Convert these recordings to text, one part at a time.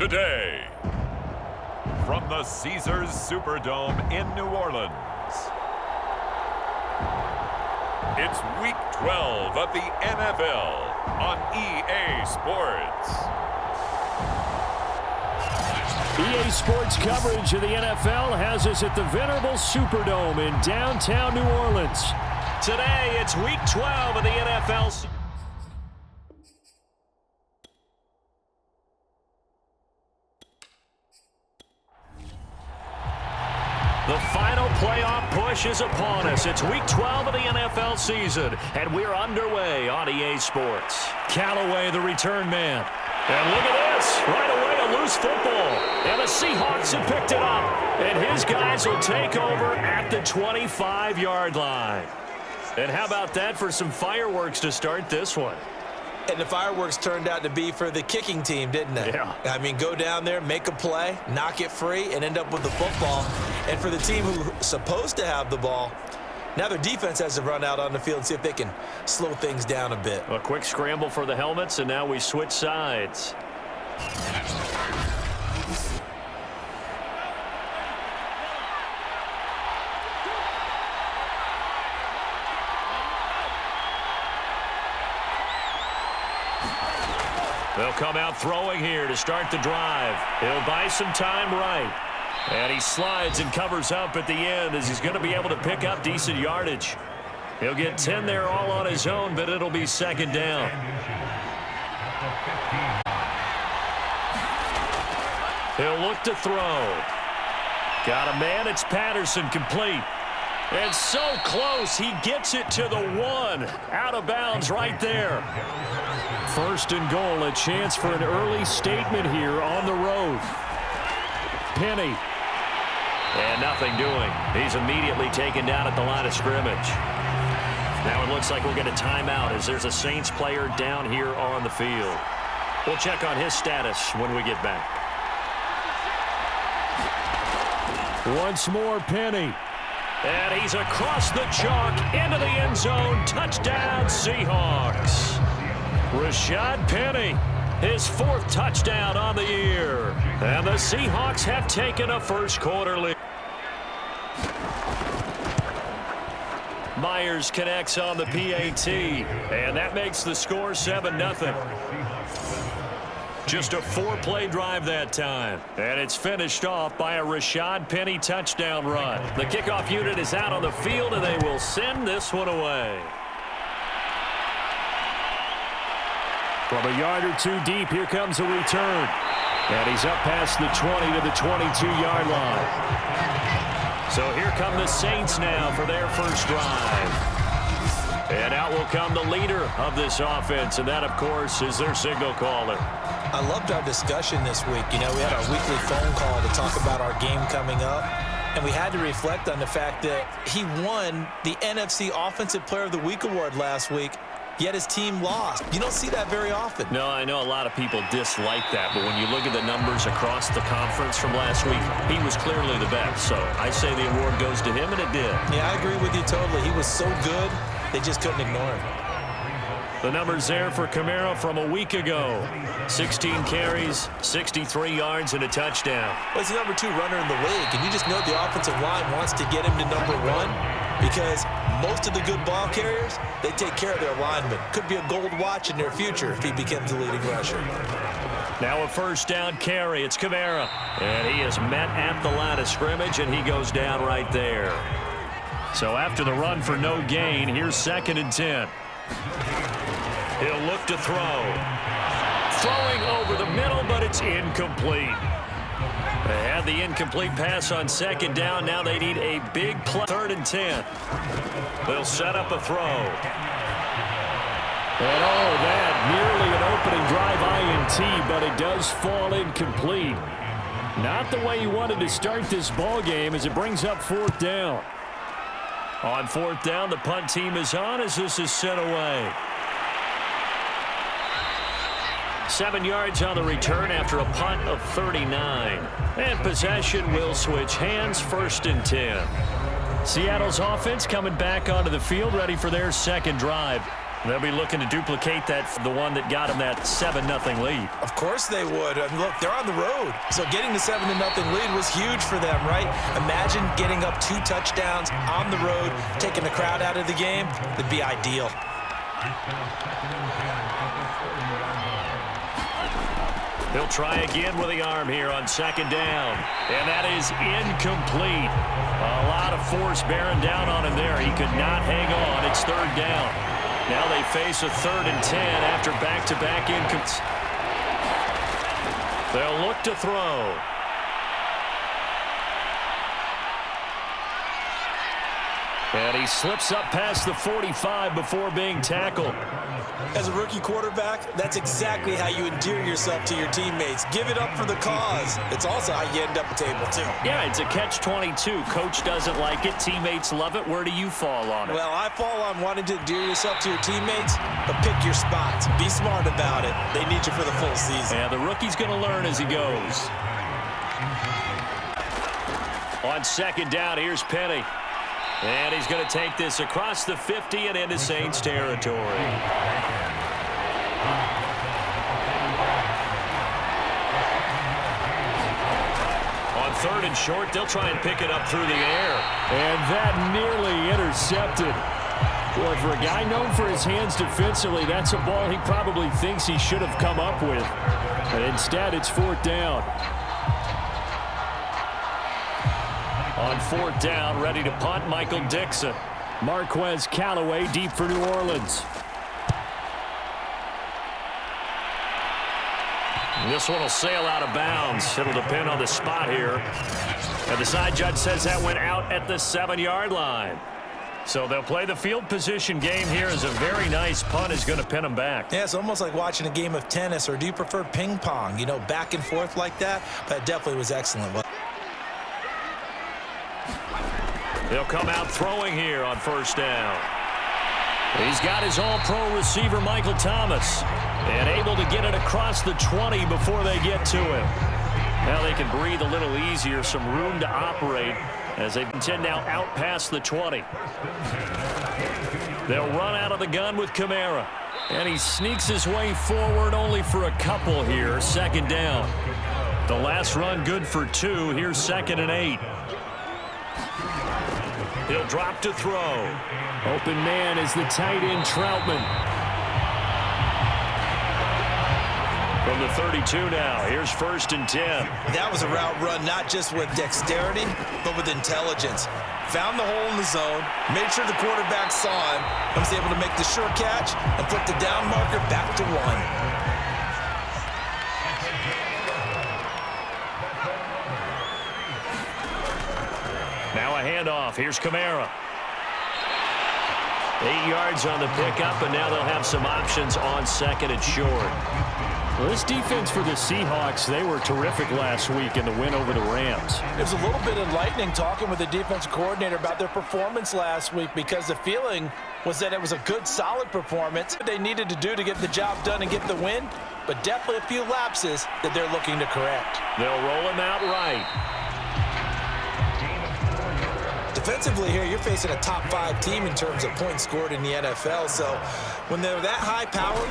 today. From the Caesars Superdome in New Orleans, it's Week 12 of the NFL on EA Sports. EA Sports coverage of the NFL has us at the venerable Superdome in downtown New Orleans. Today, it's Week 12 of the NFL. The final playoff push is upon us. It's Week 12 of the NFL season, and we're underway on EA Sports. Callaway, the return man. And look at this. Right away, a loose football. And the Seahawks have picked it up. And his guys will take over at the 25-yard line. And how about that for some fireworks to start this one? And the fireworks turned out to be for the kicking team, didn't they? Yeah. I mean, go down there, make a play, knock it free, and end up with the football. And for the team who's supposed to have the ball, now their defense has to run out on the field and see if they can slow things down a bit. A quick scramble for the helmets, and now we switch sides. They'll come out throwing here to start the drive. He'll buy some time right. And he slides and covers up at the end as he's going to be able to pick up decent yardage. He'll get 10 there all on his own, but it'll be second down. He'll look to throw. Got a man. It's Patterson, complete. And so close, he gets it to the 1. Out of bounds right there. First and goal, a chance for an early statement here on the road. Penny. And nothing doing. He's immediately taken down at the line of scrimmage. Now it looks like we'll get a timeout as there's a Saints player down here on the field. We'll check on his status when we get back. Once more, Penny. And he's across the chalk into the end zone. Touchdown, Seahawks. Rashad Penny, his 4th touchdown on the year. And the Seahawks have taken a first-quarter lead. Myers connects on the PAT, and that makes the score 7-0. Just a 4-play drive that time. And it's finished off by a Rashad Penny touchdown run. The kickoff unit is out on the field, and they will send this one away. From a yard or two deep, here comes a return. And he's up past the 20 to the 22-yard line. So here come the Saints now for their first drive. And out will come the leader of this offense, and that, of course, is their signal caller. I loved our discussion this week. You know, we had our weekly phone call to talk about our game coming up. And we had to reflect on the fact that he won the NFC Offensive Player of the Week award last week, yet his team lost. You don't see that very often. No, I know a lot of people dislike that, but when you look at the numbers across the conference from last week, he was clearly the best. So I say the award goes to him, and it did. Yeah, I agree with you totally. He was so good, they just couldn't ignore him. The numbers there for Camara from a week ago. 16 carries, 63 yards, and a touchdown. Well, he's the number 2 runner in the league, and you just know the offensive line wants to get him to number 1 because most of the good ball carriers, they take care of their linemen. Could be a gold watch in their future if he becomes the leading rusher. Now a first down carry. It's Camara. And he is met at the line of scrimmage, and he goes down right there. So after the run for no gain, here's 2nd and 10. He'll look to throw. Throwing over the middle, but it's incomplete. They had the incomplete pass on 2nd down. Now they need a big play. 3rd and 10. They'll set up a throw. And oh, that nearly an opening drive INT, but it does fall incomplete. Not the way he wanted to start this ball game as it brings up 4th down. On 4th down, the punt team is on as this is sent away. 7 yards on the return after a punt of 39. And possession will switch hands, 1st and 10. Seattle's offense coming back onto the field, ready for their second drive. They'll be looking to duplicate that, the one that got them that 7-0 lead. Of course they would. And look, they're on the road. So getting the 7-0 lead was huge for them, right? Imagine getting up 2 touchdowns on the road, taking the crowd out of the game. It'd be ideal. He'll try again with the arm here on 2nd down. And that is incomplete. A lot of force bearing down on him there. He could not hang on. It's 3rd down. Now they face a 3rd and 10 after back-to-back incompletes. They'll look to throw. And he slips up past the 45 before being tackled. As a rookie quarterback, that's exactly how you endear yourself to your teammates. Give it up for the cause. It's also how you end up a table, too. Yeah, it's a catch-22. Coach doesn't like it. Teammates love it. Where do you fall on it? Well, I fall on wanting to endear yourself to your teammates, but pick your spots. Be smart about it. They need you for the full season. Yeah, the rookie's going to learn as he goes. On 2nd down, here's Penny. And he's going to take this across the 50 and into Saints territory. On 3rd and short, they'll try and pick it up through the air. And that nearly intercepted. Boy, for a guy known for his hands defensively, that's a ball he probably thinks he should have come up with. But instead, it's 4th down. On 4th down, ready to punt, Michael Dixon. Marquez Callaway deep for New Orleans. This one will sail out of bounds. It'll depend on the spot here. And the side judge says that went out at the 7-yard line. So they'll play the field position game here as a very nice punt is going to pin them back. Yeah, it's almost like watching a game of tennis, or do you prefer ping pong? You know, back and forth like that? But it definitely was excellent. He'll come out throwing here on 1st down. He's got his all-pro receiver, Michael Thomas, and able to get it across the 20 before they get to him. Now they can breathe a little easier, some room to operate as they intend now out past the 20. They'll run out of the gun with Kamara, and he sneaks his way forward only for a couple here, 2nd down. The last run good for 2. Here's 2nd and 8. He'll drop to throw. Open man is the tight end, Troutman. From the 32 now, here's 1st and 10. That was a route run not just with dexterity, but with intelligence. Found the hole in the zone, made sure the quarterback saw him, and was able to make the sure catch and put the down marker back to 1. Now a handoff. Here's Kamara. 8 yards on the pickup, and now they'll have some options on 2nd and short. Well, this defense for the Seahawks, they were terrific last week in the win over the Rams. It was a little bit enlightening talking with the defensive coordinator about their performance last week, because the feeling was that it was a good, solid performance. What they needed to do to get the job done and get the win, but definitely a few lapses that they're looking to correct. They'll roll him out right. Defensively here, you're facing a top 5 team in terms of points scored in the NFL. So when they're that high powered,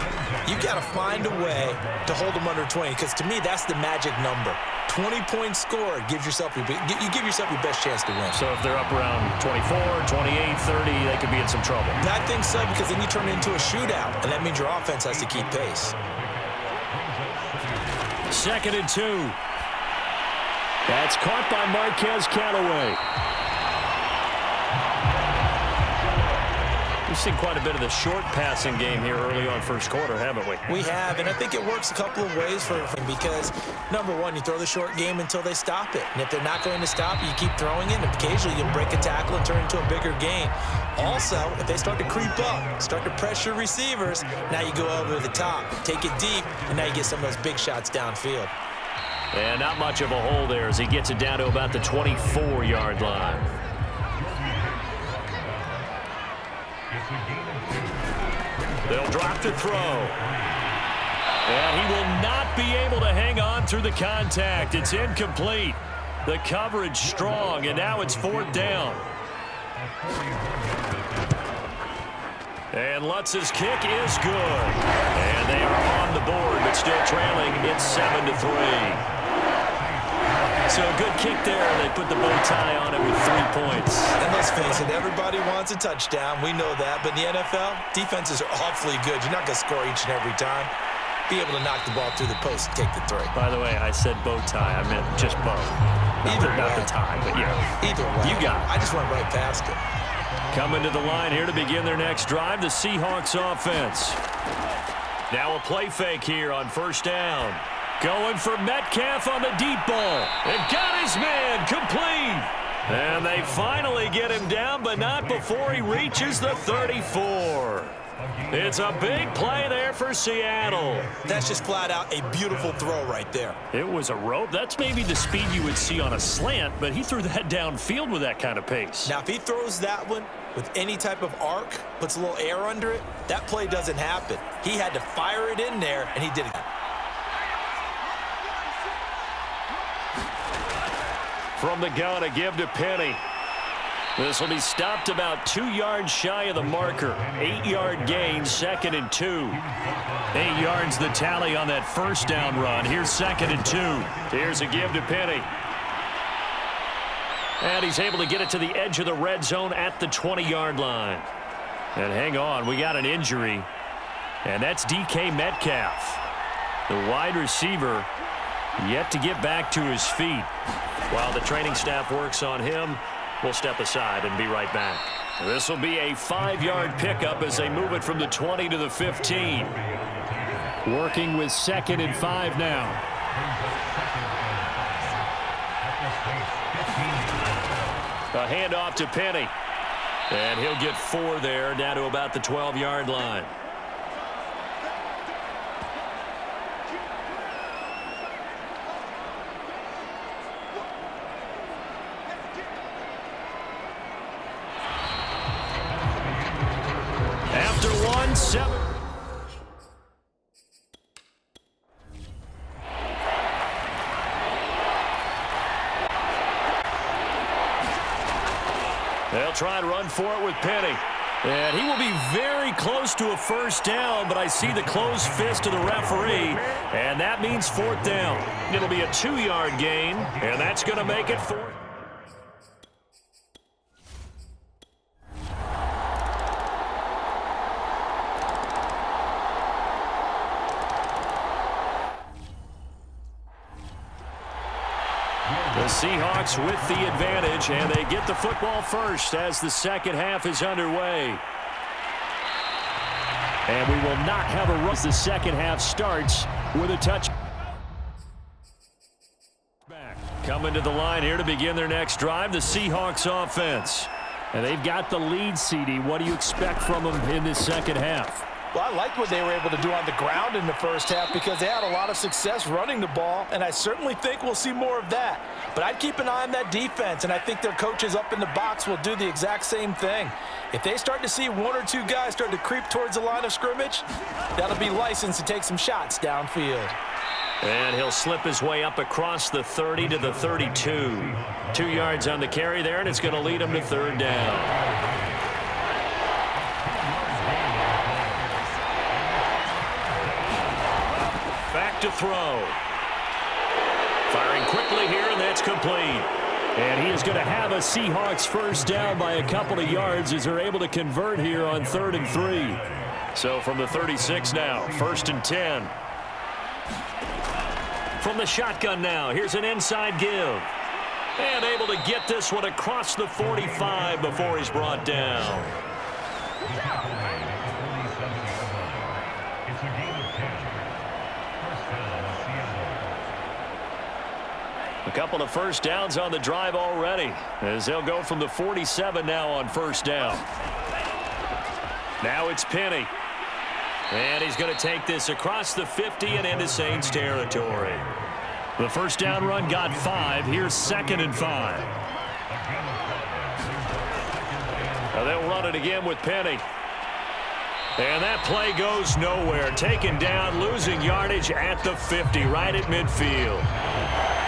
you've got to find a way to hold them under 20. Because to me, that's the magic number. 20 points scored gives yourself you give yourself your best chance to win. So if they're up around 24, 28, 30, they could be in some trouble. I think so, because then you turn it into a shootout, and that means your offense has to keep pace. 2nd and 2. That's caught by Marquez Callaway. We've seen quite a bit of the short passing game here early on 1st quarter, haven't we? We have, and I think it works a couple of ways for him, because, number one, you throw the short game until they stop it. And if they're not going to stop it, you keep throwing it, and occasionally you'll break a tackle and turn it into a bigger gain. Also, if they start to creep up, start to pressure receivers, now you go over the top, take it deep, and now you get some of those big shots downfield. And not much of a hole there as he gets it down to about the 24-yard line. They'll drop to throw. And he will not be able to hang on through the contact. It's incomplete. The coverage strong, and now it's 4th down. And Lutz's kick is good. And they are on the board, but still trailing. It's 7-3. So a good kick there. They put the bow tie on it with 3 points. And let's face it, everybody wants a touchdown. We know that. But in the NFL, defenses are awfully good. You're not going to score each and every time. Be able to knock the ball through the post and take the three. By the way, I said bow tie. I meant just bow. Not the tie, but yeah. Either way. You got it. I just went right past it. Coming to the line here to begin their next drive, the Seahawks offense. Now a play fake here on first down. Going for Metcalf on the deep ball. And got his man complete. And they finally get him down, but not before he reaches the 34. It's a big play there for Seattle. That's just flat out a beautiful throw right there. It was a rope. That's maybe the speed you would see on a slant, but he threw that downfield with that kind of pace. Now, if he throws that one with any type of arc, puts a little air under it, that play doesn't happen. He had to fire it in there, and he did it. From the gun, a give to Penny. This will be stopped about 2 yards shy of the marker. 8-yard gain, 2nd and 2. 8 yards the tally on that first down run. Here's 2nd and 2. Here's a give to Penny. And he's able to get it to the edge of the red zone at the 20-yard line. And hang on, we got an injury. And that's DK Metcalf. The wide receiver yet to get back to his feet. While the training staff works on him, we'll step aside and be right back. This will be a 5-yard pickup as they move it from the 20 to the 15. Working with 2nd and 5 now. A handoff to Penny. And he'll get 4 there, down to about the 12-yard line. After 1-7. They'll try and run for it with Penny. And he will be very close to a first down, but I see the closed fist of the referee, and that means 4th down. It'll be a 2-yard gain, and that's going to make it 4th. The Seahawks with the advantage, and they get the football first as the second half is underway. And we will not have a run as the second half starts with a touch. Coming to the line here to begin their next drive, the Seahawks offense. And they've got the lead, CD. What do you expect from them in this second half? Well, I liked what they were able to do on the ground in the first half because they had a lot of success running the ball, and I certainly think we'll see more of that. But I'd keep an eye on that defense, and I think their coaches up in the box will do the exact same thing. If they start to see 1 or 2 guys start to creep towards the line of scrimmage, that'll be licensed to take some shots downfield. And he'll slip his way up across the 30 to the 32. 2 yards on the carry there, and it's going to lead him to 3rd down. Back to throw. Firing quickly here, and that's complete. And he is going to have a Seahawks first down by a couple of yards as they're able to convert here on 3rd and 3. So from the 36 now, 1st and 10. From the shotgun now, here's an inside give. And able to get this one across the 45 before he's brought down. A couple of first downs on the drive already, as they'll go from the 47 now on first down. Now it's Penny. And he's going to take this across the 50 and into Saints territory. The first down run got 5. Here's 2nd and 5. Now they'll run it again with Penny. And that play goes nowhere. Taken down, losing yardage at the 50, right at midfield.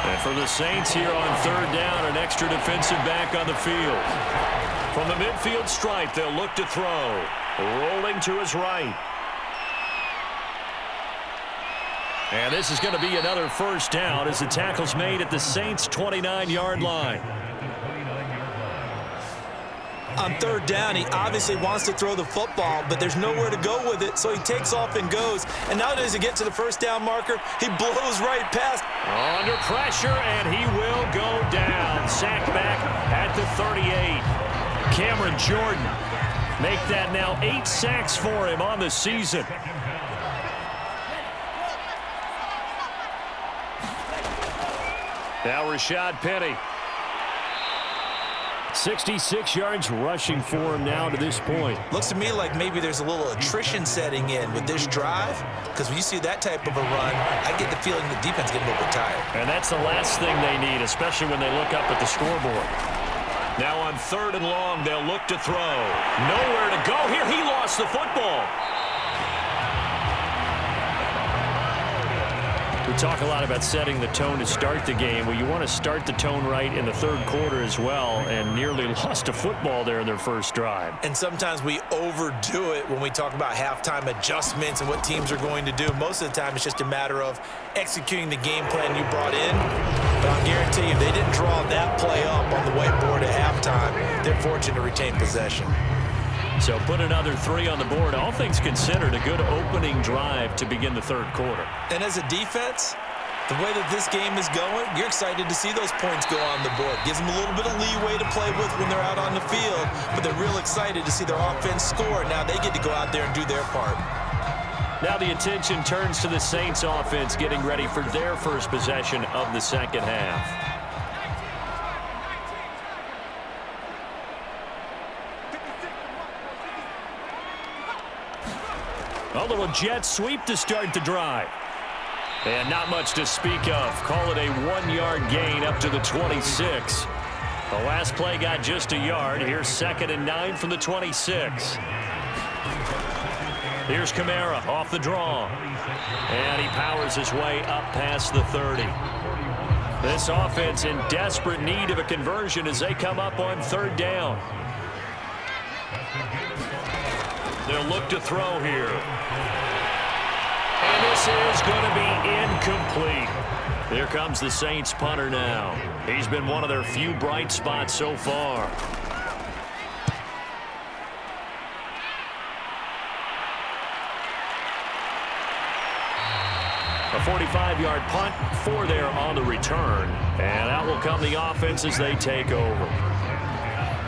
And for the Saints here on 3rd down, an extra defensive back on the field. From the midfield stripe, they'll look to throw. Rolling to his right. And this is going to be another first down as the tackle's made at the Saints' 29-yard line. On third down, he obviously wants to throw the football, but there's nowhere to go with it, so he takes off and goes. And now as he gets to the first down marker, he blows right past. Under pressure, and he will go down. Sacked back at the 38. Cameron Jordan make that now 8 sacks for him on the season. Now Rashad Penny. 66 yards rushing for him now to this point. Looks to me like maybe there's a little attrition setting in with this drive, because when you see that type of a run, I get the feeling the defense getting a little bit tired. And that's the last thing they need, especially when they look up at the scoreboard. Now on 3rd and long, they'll look to throw. Nowhere to go here. He lost the football. We talk a lot about setting the tone to start the game. Well, you want to start the tone right in the 3rd quarter as well, and nearly lost a football there in their first drive. And sometimes we overdo it when we talk about halftime adjustments and what teams are going to do. Most of the time, it's just a matter of executing the game plan you brought in. But I'll guarantee you, if they didn't draw that play up on the whiteboard at halftime, they're fortunate to retain possession. So put another 3 on the board. All things considered, a good opening drive to begin the 3rd quarter. And as a defense, the way that this game is going, you're excited to see those points go on the board. Gives them a little bit of leeway to play with when they're out on the field, but they're real excited to see their offense score. Now they get to go out there and do their part. Now the attention turns to the Saints offense getting ready for their first possession of the second half. A little jet sweep to start the drive. And not much to speak of. Call it a 1-yard gain up to the 26. The last play got just a yard. Here's 2nd and 9 from the 26. Here's Kamara off the draw. And he powers his way up past the 30. This offense in desperate need of a conversion as they come up on 3rd down. They'll look to throw here. And this is going to be incomplete. Here comes the Saints punter now. He's been one of their few bright spots so far. A 45-yard punt, 4 there on the return. And out will come the offense as they take over.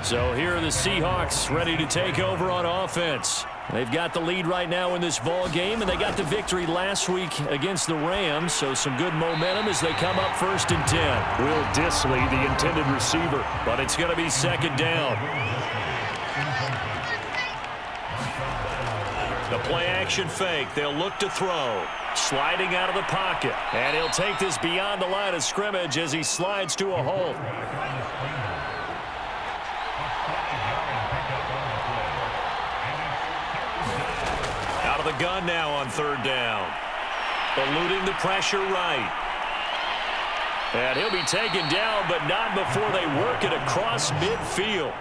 So here are the Seahawks ready to take over on offense. They've got the lead right now in this ball game, and they got the victory last week against the Rams, so some good momentum as they come up 1st and 10. Will Dissly, the intended receiver. But it's going to be 2nd down. The play-action fake. They'll look to throw. Sliding out of the pocket. And he'll take this beyond the line of scrimmage as he slides to a halt. Out of the gun now on 3rd down. Eluding the pressure right. And he'll be taken down, but not before they work it across midfield.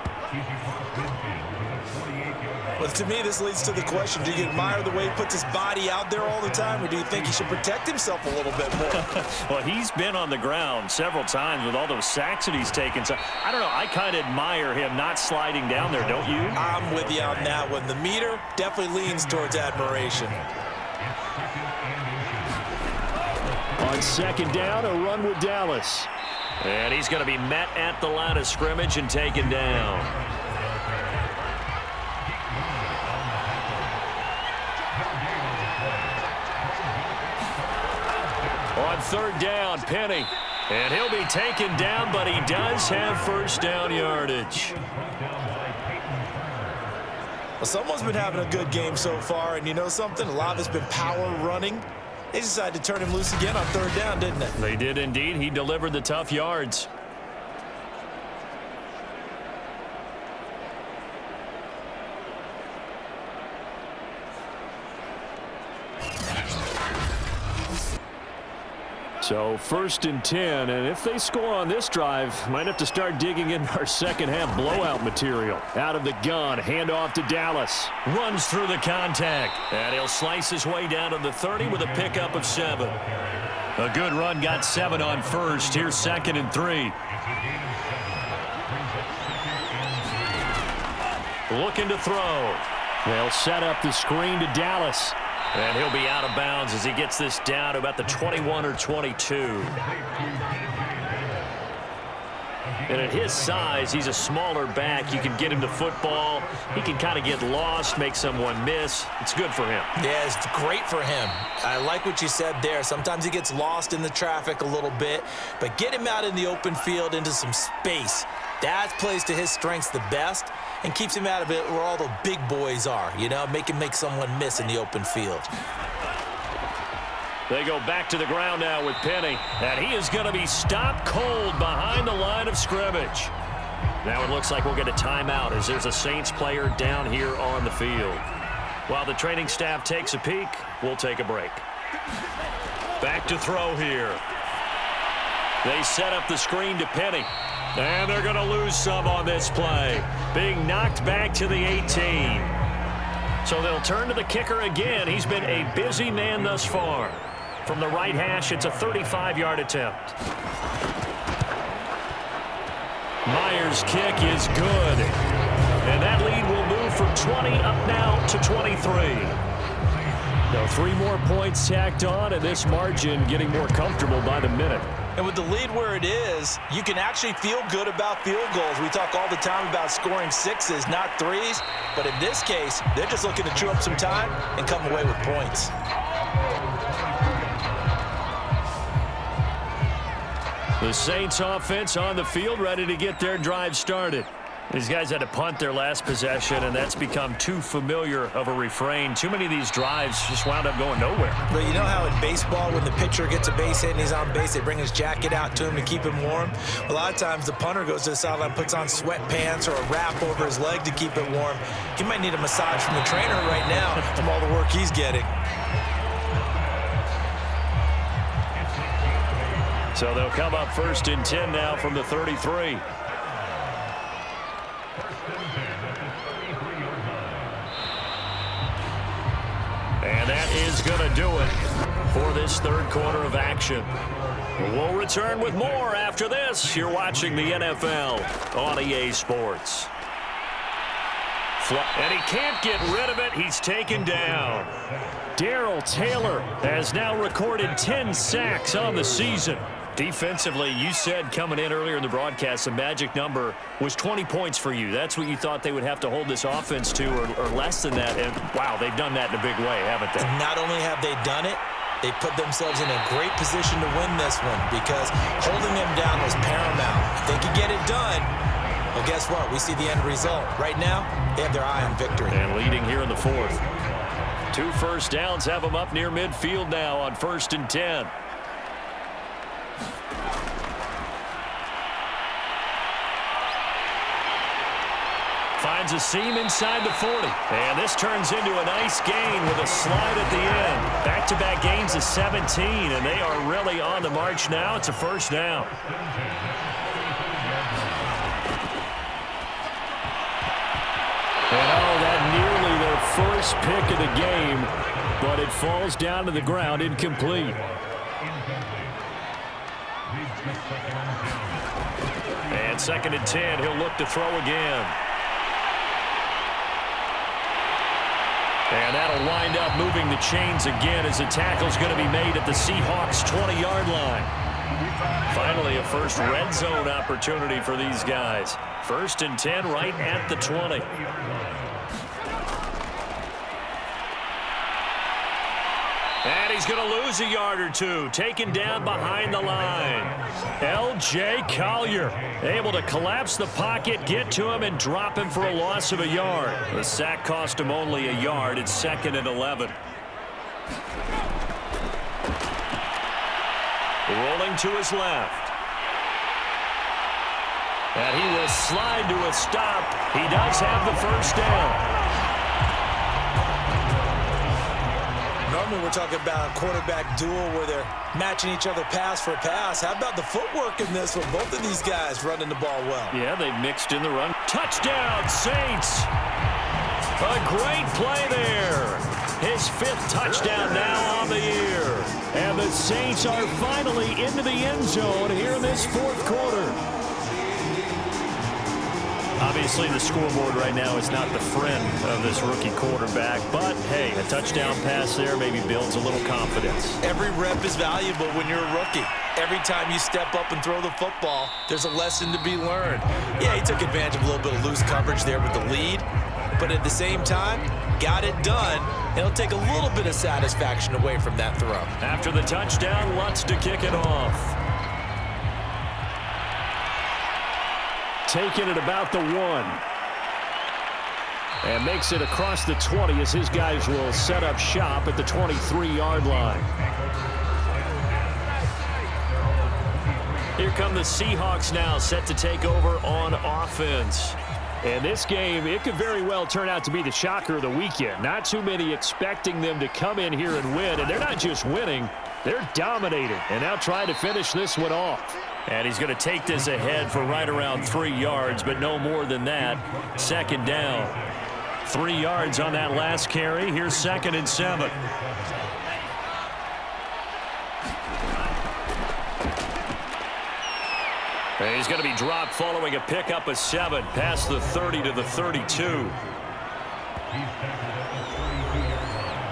Well, to me, this leads to the question, do you admire the way he puts his body out there all the time, or do you think he should protect himself a little bit more? Well, he's been on the ground several times with all those sacks that he's taken. So, I don't know. I kind of admire him not sliding down there, don't you? I'm with you on that one. The meter definitely leans towards admiration. On 2nd down, a run with Dallas. And he's going to be met at the line of scrimmage and taken down. On 3rd down, Penny. And he'll be taken down, but he does have 1st down yardage. Well, someone's been having a good game so far, and you know something? A lot of it's been power running. They decided to turn him loose again on 3rd down, didn't they? They did indeed. He delivered the tough yards. So 1st and 10, and if they score on this drive, might have to start digging in our second half blowout material. Out of the gun, handoff to Dallas. Runs through the contact, and he'll slice his way down to the 30 with a pickup of 7. A good run, got 7 on first. Here's 2nd and 3. Looking to throw. They'll set up the screen to Dallas. And he'll be out of bounds as he gets this down to about the 21 or 22. And at his size, he's a smaller back. You can get him to football. He can kind of get lost, make someone miss. It's good for him. Yeah, it's great for him. I like what you said there. Sometimes he gets lost in the traffic a little bit, but get him out in the open field into some space. That plays to his strengths the best and keeps him out of it where all the big boys are, you know, make someone miss in the open field. They go back to the ground now with Penny, and he is going to be stopped cold behind the line of scrimmage. Now it looks like we'll get a timeout as there's a Saints player down here on the field. While the training staff takes a peek, we'll take a break. Back to throw here. They set up the screen to Penny. And they're going to lose some on this play. Being knocked back to the 18. So they'll turn to the kicker again. He's been a busy man thus far. From the right hash, it's a 35-yard attempt. Myers' kick is good. And that lead will move from 20 up now to 23. Now 3 more points tacked on, and this margin getting more comfortable by the minute. And with the lead where it is, you can actually feel good about field goals. We talk all the time about scoring 6s, not 3s. But in this case, they're just looking to chew up some time and come away with points. The Saints offense on the field, ready to get their drive started. These guys had to punt their last possession, and that's become too familiar of a refrain. Too many of these drives just wound up going nowhere. But you know how in baseball, when the pitcher gets a base hit and he's on base, they bring his jacket out to him to keep him warm? A lot of times the punter goes to the sideline, puts on sweatpants or a wrap over his leg to keep it warm. He might need a massage from the trainer right now from all the work he's getting. So they'll come up 1st and 10 now from the 33. And that is going to do it for this 3rd quarter of action. We'll return with more after this. You're watching the NFL on EA Sports. And he can't get rid of it. He's taken down. Darrell Taylor has now recorded 10 sacks on the season. Defensively, you said coming in earlier in the broadcast, the magic number was 20 points for you. That's what you thought they would have to hold this offense to, or less than that. And, wow, they've done that in a big way, haven't they? And not only have they done it, they put themselves in a great position to win this one because holding them down was paramount. If they could get it done, well, guess what? We see the end result. Right now, they have their eye on victory. And leading here in the 4th. 2 first downs have them up near midfield now on 1st and 10. Finds a seam inside the 40. And this turns into a nice gain with a slide at the end. Back-to-back gains of 17, and they are really on the march now. It's a 1st down. And that nearly their first pick of the game, but it falls down to the ground incomplete. And 2nd and 10, he'll look to throw again. And that'll wind up moving the chains again as the tackle's going to be made at the Seahawks' 20-yard line. Finally, a first red zone opportunity for these guys. 1st and 10 right at the 20. And he's going to lose a yard or 2, taken down behind the line. L.J. Collier able to collapse the pocket, get to him, and drop him for a loss of a yard. The sack cost him only a yard. It's 2nd and 11. Rolling to his left. And he will slide to a stop. He does have the 1st down. when we're talking about a quarterback duel where they're matching each other pass for pass. How about the footwork in this with both of these guys running the ball well? Yeah, they mixed in the run. Touchdown, Saints! A great play there. His 5th touchdown now on the year. And the Saints are finally into the end zone here in this 4th quarter. Obviously, the scoreboard right now is not the friend of this rookie quarterback. But, hey, a touchdown pass there maybe builds a little confidence. Every rep is valuable when you're a rookie. Every time you step up and throw the football, there's a lesson to be learned. Yeah, he took advantage of a little bit of loose coverage there with the lead. But at the same time, got it done. It'll take a little bit of satisfaction away from that throw. After the touchdown, Lutz to kick it off. Taking it about the 1. And makes it across the 20 as his guys will set up shop at the 23-yard line. Here come the Seahawks now, set to take over on offense. And this game, it could very well turn out to be the shocker of the weekend. Not too many expecting them to come in here and win. And they're not just winning, they're dominating. And now trying to finish this one off. And he's going to take this ahead for right around 3 yards, but no more than that. 2nd down. 3 yards on that last carry. Here's 2nd and 7. And he's going to be dropped following a pickup of 7 past the 30 to the 32.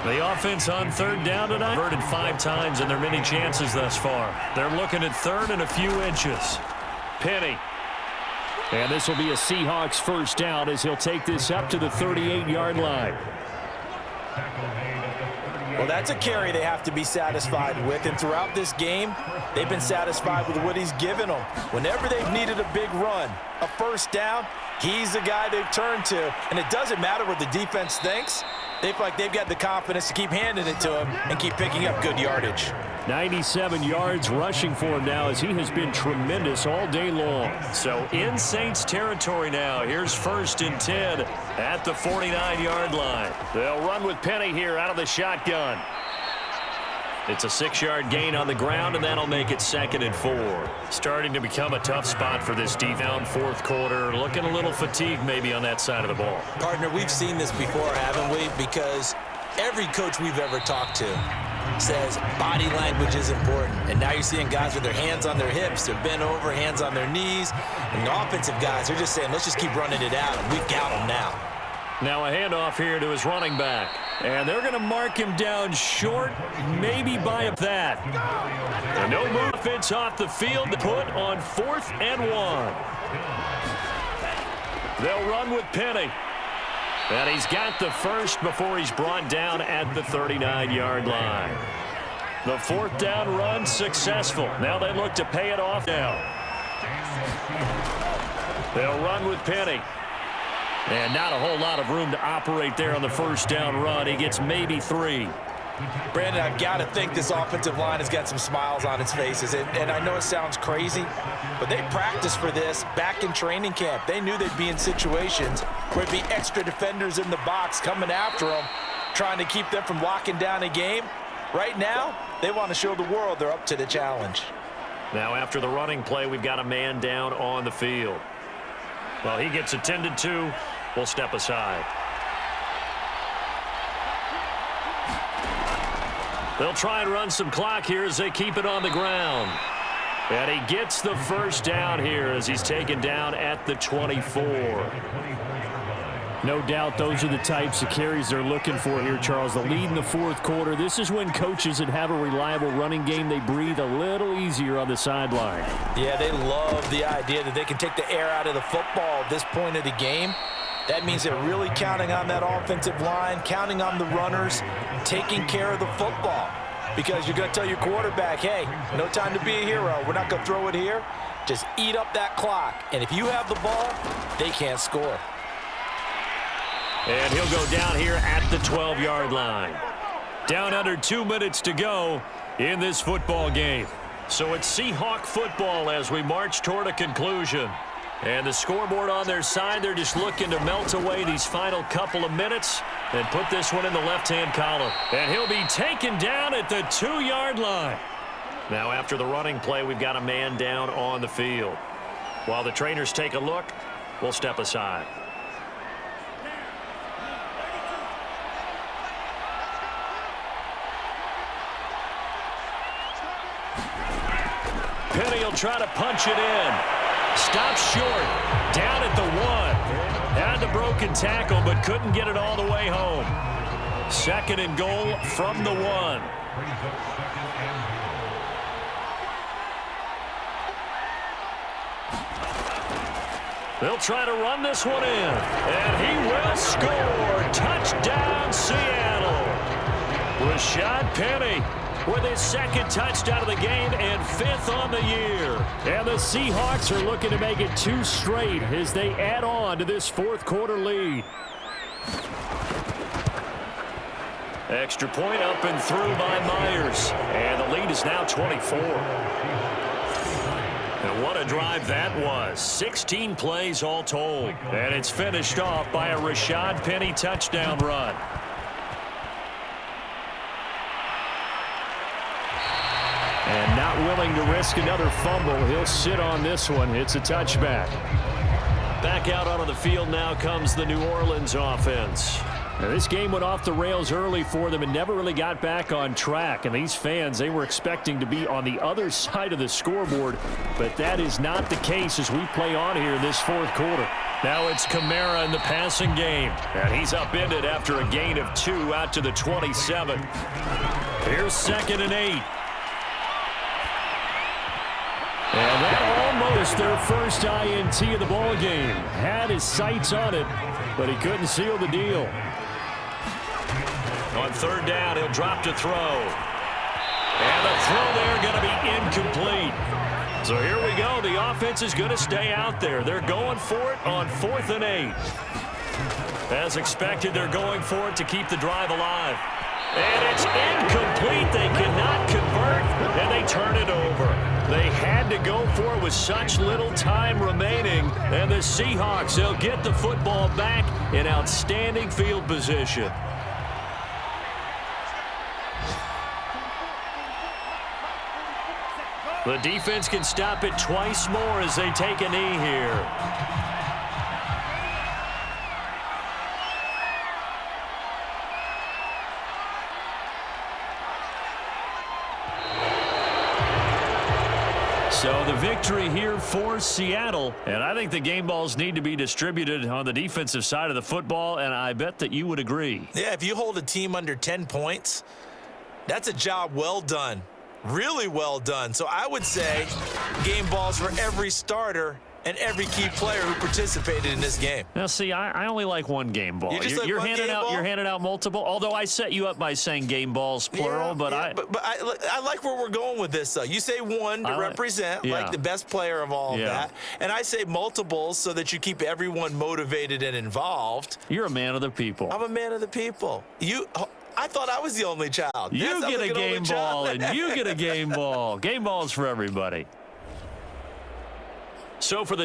The offense on 3rd down tonight, converted 5 times in their many chances thus far. They're looking at 3rd and a few inches. Penny. And this will be a Seahawks 1st down as he'll take this up to the 38-yard line. Well, that's a carry they have to be satisfied with. And throughout this game, they've been satisfied with what he's given them. Whenever they've needed a big run, a 1st down, he's the guy they've turned to. And it doesn't matter what the defense thinks. They feel like they've got the confidence to keep handing it to him and keep picking up good yardage. 97 yards rushing for him now as he has been tremendous all day long. So in Saints territory now. Here's 1st and 10 at the 49-yard line. They'll run with Penny here out of the shotgun. It's a 6-yard gain on the ground, and that'll make it 2nd and 4. Starting to become a tough spot for this defense. Down 4th quarter, looking a little fatigued maybe on that side of the ball. Partner, we've seen this before, haven't we? Because every coach we've ever talked to says body language is important. And now you're seeing guys with their hands on their hips, they're bent over, hands on their knees. And the offensive guys are just saying, let's just keep running it out, and we've got them now. Now a handoff here to his running back. And they're going to mark him down short, maybe by that. And no move. Offense off the field to put on 4th and 1. They'll run with Penny. And he's got the 1st before he's brought down at the 39-yard line. The 4th down run successful. Now they look to pay it off now. They'll run with Penny. And not a whole lot of room to operate there on the 1st down run. He gets maybe 3. Brandon, I've got to think this offensive line has got some smiles on its faces. And I know it sounds crazy, but they practiced for this back in training camp. They knew they'd be in situations where it'd be extra defenders in the box coming after them, trying to keep them from locking down a game. Right now, they want to show the world they're up to the challenge. Now after the running play, we've got a man down on the field. Well, he gets attended to. We'll step aside. They'll try and run some clock here as they keep it on the ground. And he gets the 1st down here as he's taken down at the 24. No doubt those are the types of carries they're looking for here, Charles. The lead in the 4th quarter. This is when coaches that have a reliable running game, they breathe a little easier on the sideline. Yeah, they love the idea that they can take the air out of the football at this point of the game. That means they're really counting on that offensive line, counting on the runners, taking care of the football. Because you're going to tell your quarterback, hey, no time to be a hero. We're not going to throw it here. Just eat up that clock. And if you have the ball, they can't score. And he'll go down here at the 12-yard line. Down under 2 minutes to go in this football game. So it's Seahawk football as we march toward a conclusion. And the scoreboard on their side, they're just looking to melt away these final couple of minutes and put this one in the left-hand column. And he'll be taken down at the 2-yard line. Now after the running play, we've got a man down on the field. While the trainers take a look, we'll step aside. Penny will try to punch it in. Stops short. Down at the 1. Had the broken tackle, but couldn't get it all the way home. 2nd and goal from the 1. They'll try to run this one in. And he will score. Touchdown, Seattle. Rashad Penny with his 2nd touchdown of the game and 5th on the year. And the Seahawks are looking to make it 2 straight as they add on to this 4th quarter lead. Extra point up and through by Myers. And the lead is now 24. And what a drive that was. 16 plays all told. And it's finished off by a Rashad Penny touchdown run. And not willing to risk another fumble. He'll sit on this one. It's a touchback. Back out onto the field now comes the New Orleans offense. Now, this game went off the rails early for them and never really got back on track. And these fans, they were expecting to be on the other side of the scoreboard. But that is not the case as we play on here in this 4th quarter. Now it's Kamara in the passing game. And he's upended after a gain of 2 out to the 27. Here's 2nd and 8. And that almost their first INT of the ball game. Had his sights on it, but he couldn't seal the deal. On 3rd down, he'll drop to throw. And the throw there going to be incomplete. So here we go. The offense is going to stay out there. They're going for it on 4th and 8. As expected, they're going for it to keep the drive alive. And it's incomplete. They cannot convert, and they turn it over. They had to go for it with such little time remaining. And the Seahawks, they'll get the football back in outstanding field position. The defense can stop it twice more as they take a knee here. So the victory here for Seattle. And I think the game balls need to be distributed on the defensive side of the football, and I bet that you would agree. Yeah, if you hold a team under 10 points, that's a job well done. Really well done. So I would say game balls for every starter and every key player who participated in this game. Now, see, I only like one game ball. You're handing out multiple. Although I set you up by saying game balls plural, but I like where we're going with this. Though you say one to represent like the best player of all of that, and I say multiples so that you keep everyone motivated and involved. You're a man of the people. I'm a man of the people. I thought I was the only child. You get a game ball, and you get a game ball. Game balls for everybody. So for the